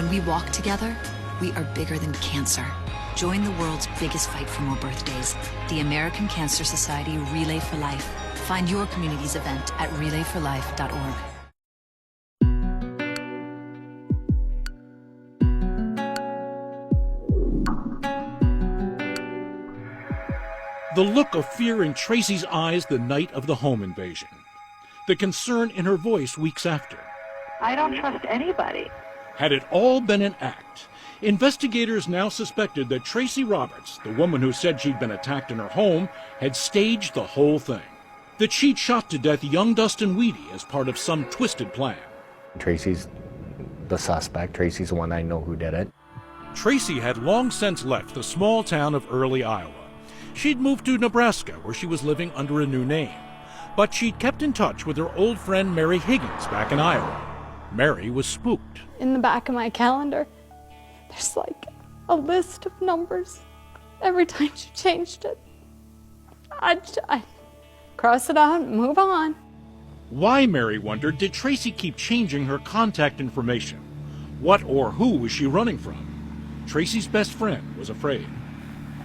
When we walk together, we are bigger than cancer. Join the world's biggest fight for more birthdays. The American Cancer Society Relay for Life. Find your community's event at relayforlife.org. The look of fear in Tracy's eyes the night of the home invasion. The concern in her voice weeks after. I don't trust anybody. Had it all been an act? Investigators now suspected that Tracy Roberts, the woman who said she'd been attacked in her home, had staged the whole thing. That she'd shot to death young Dustin Weedy as part of some twisted plan. Tracy's the suspect. Tracy's the one I know who did it. Tracy had long since left the small town of Early, Iowa. She'd moved to Nebraska, where she was living under a new name. But she'd kept in touch with her old friend Mary Higgins back in Iowa. Mary was spooked. In the back of my calendar, there's like a list of numbers. Every time she changed it, I'd cross it out and move on. Why, Mary wondered, did Tracy keep changing her contact information? What or who was she running from? Tracy's best friend was afraid.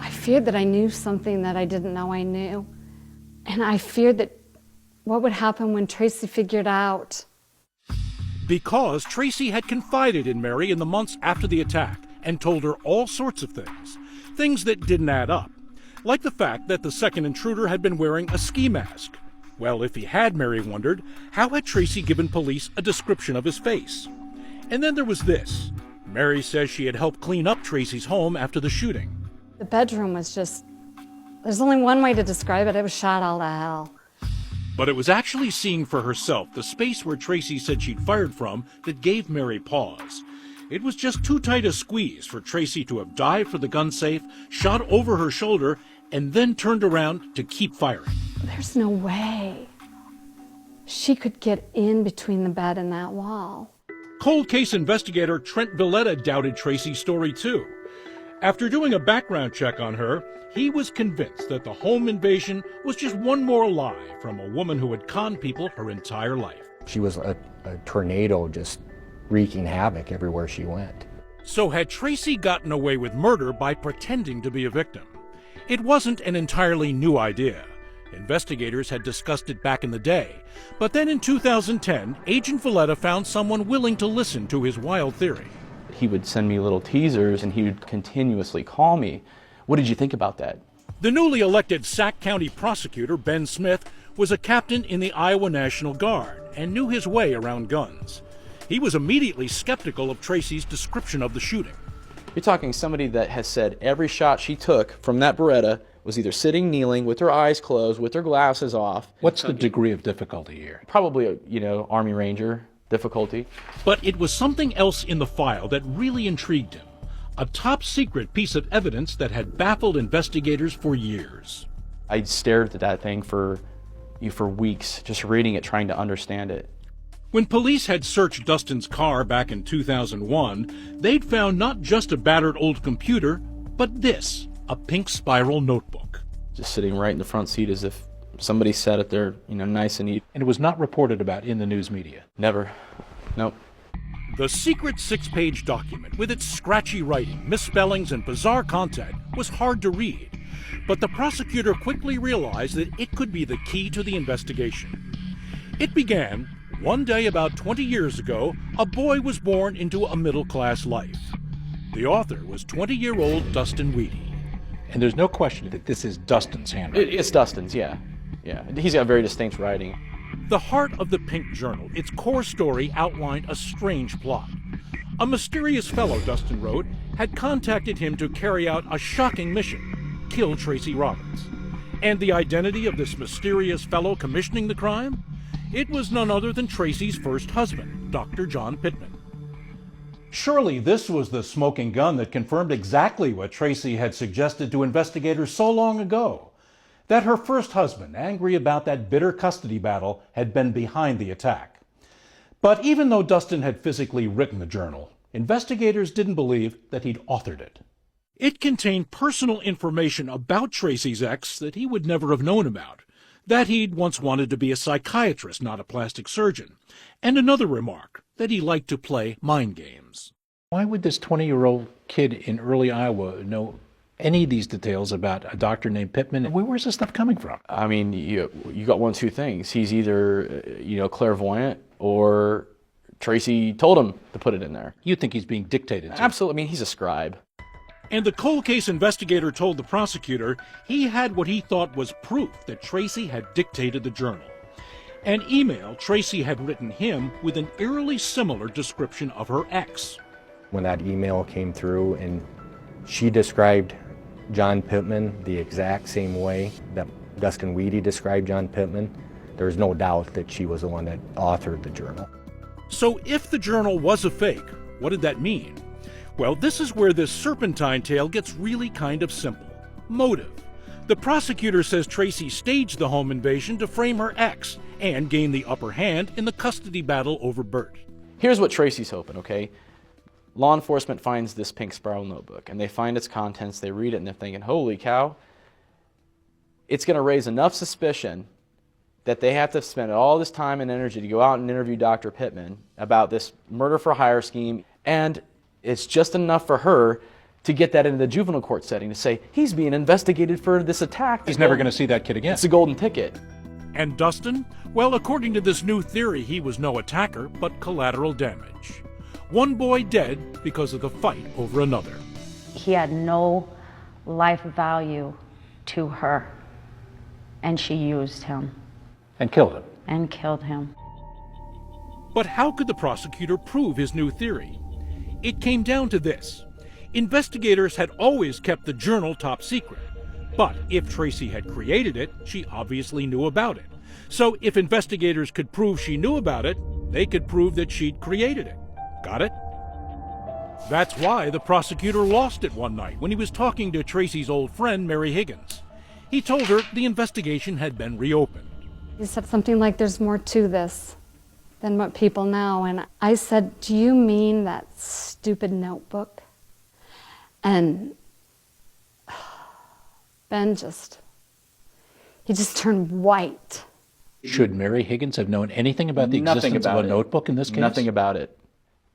I feared that I knew something that I didn't know I knew. And I feared that what would happen when Tracy figured out. Because Tracy had confided in Mary in the months after the attack and told her all sorts of things. Things that didn't add up. Like the fact that the second intruder had been wearing a ski mask. Well, if he had, Mary wondered, how had Tracy given police a description of his face? And then there was this. Mary says she had helped clean up Tracy's home after the shooting. The bedroom was just, there's only one way to describe it. It was shot all to hell. But it was actually seeing for herself the space where Tracy said she'd fired from that gave Mary pause. It was just too tight a squeeze for Tracy to have dived for the gun safe, shot over her shoulder, and then turned around to keep firing. There's no way she could get in between the bed and that wall. Cold case investigator Trent Villetta doubted Tracy's story too. After doing a background check on her, he was convinced that the home invasion was just one more lie from a woman who had conned people her entire life. She was a tornado just wreaking havoc everywhere she went. So had Tracy gotten away with murder by pretending to be a victim? It wasn't an entirely new idea. Investigators had discussed it back in the day. But then in 2010, Agent Villetta found someone willing to listen to his wild theory. He would send me little teasers and he would continuously call me. What did you think about that? The newly elected Sac County prosecutor, Ben Smith, was a captain in the Iowa National Guard and knew his way around guns. He was immediately skeptical of Tracy's description of the shooting. You're talking somebody that has said every shot she took from that Beretta was either sitting, kneeling, with her eyes closed, with her glasses off. What's the degree of difficulty here? Probably, Army Ranger difficulty. But it was something else in the file that really intrigued him. A top-secret piece of evidence that had baffled investigators for years. I stared at that thing for weeks, just reading it, trying to understand it. When police had searched Dustin's car back in 2001, they'd found not just a battered old computer, but this, a pink spiral notebook. Just sitting right in the front seat as if somebody sat it there, nice and neat. And it was not reported about in the news media? Never. Nope. The secret 6-page document, with its scratchy writing, misspellings, and bizarre content, was hard to read. But the prosecutor quickly realized that it could be the key to the investigation. It began, one day about 20 years ago, a boy was born into a middle-class life. The author was 20-year-old Dustin Weedy. And there's no question that this is Dustin's handwriting. It's Dustin's, yeah. Yeah, he's got very distinct writing. The heart of the Pink Journal, its core story outlined a strange plot. A mysterious fellow, Dustin wrote, had contacted him to carry out a shocking mission, kill Tracy Roberts. And the identity of this mysterious fellow commissioning the crime? It was none other than Tracy's first husband, Dr. John Pittman. Surely this was the smoking gun that confirmed exactly what Tracy had suggested to investigators so long ago. That her first husband, angry about that bitter custody battle, had been behind the attack. But even though Dustin had physically written the journal, investigators didn't believe that he'd authored it. It contained personal information about Tracy's ex that he would never have known about, that he'd once wanted to be a psychiatrist, not a plastic surgeon, and another remark, that he liked to play mind games. Why would this 20-year-old kid in early Iowa know any of these details about a doctor named Pittman? Where's this stuff coming from? I mean, you got one of two things. He's either, clairvoyant, or Tracy told him to put it in there. You think he's being dictated to? Absolutely. I mean, he's a scribe. And the cold case investigator told the prosecutor he had what he thought was proof that Tracy had dictated the journal. An email Tracy had written him with an eerily similar description of her ex. When that email came through and she described John Pittman the exact same way that Dustin Weedy described John Pittman, there's no doubt that she was the one that authored the journal. So if the journal was a fake, what did that mean? Well, this is where this serpentine tale gets really kind of simple. Motive. The prosecutor says Tracy staged the home invasion to frame her ex and gain the upper hand in the custody battle over Bert. Here's what Tracy's hoping, okay? Law enforcement finds this pink spiral notebook, and they find its contents, they read it, and they're thinking, holy cow, it's going to raise enough suspicion that they have to spend all this time and energy to go out and interview Dr. Pittman about this murder-for-hire scheme, and it's just enough for her to get that into the juvenile court setting to say, he's being investigated for this attack. He's never going to see that kid again. It's a golden ticket. And Dustin? Well, according to this new theory, he was no attacker, but collateral damage. One boy dead because of the fight over another. He had no life value to her, and she used him. And killed him. And killed him. But how could the prosecutor prove his new theory? It came down to this. Investigators had always kept the journal top secret. But if Tracy had created it, she obviously knew about it. So if investigators could prove she knew about it, they could prove that she'd created it. Got it? That's why the prosecutor lost it one night when he was talking to Tracy's old friend, Mary Higgins. He told her the investigation had been reopened. He said something like, there's more to this than what people know. And I said, do you mean that stupid notebook? And Ben just turned white. Should Mary Higgins have known anything about the existence of a notebook in this case? Nothing about it.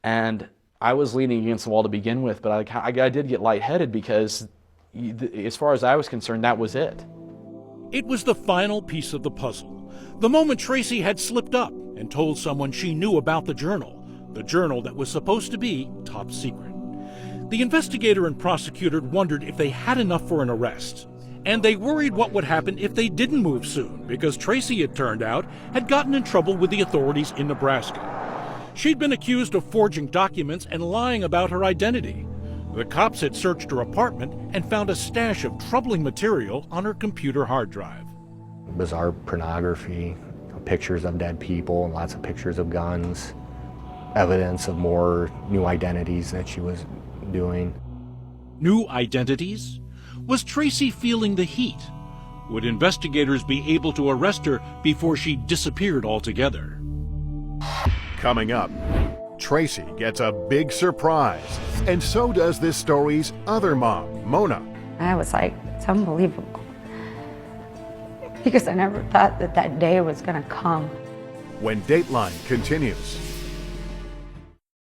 And I was leaning against the wall to begin with, but I did get lightheaded because, as far as I was concerned, that was it. It was the final piece of the puzzle. The moment Tracy had slipped up and told someone she knew about the journal that was supposed to be top secret. The investigator and prosecutor wondered if they had enough for an arrest. And they worried what would happen if they didn't move soon, because Tracy, it turned out, had gotten in trouble with the authorities in Nebraska. She'd been accused of forging documents and lying about her identity. The cops had searched her apartment and found a stash of troubling material on her computer hard drive. Bizarre pornography, pictures of dead people, and lots of pictures of guns, evidence of more new identities that she was doing. New identities? Was Tracy feeling the heat? Would investigators be able to arrest her before she disappeared altogether? Coming up, Tracy gets a big surprise, and so does this story's other mom, Mona. I was like, it's unbelievable. Because I never thought that day was going to come. When Dateline continues.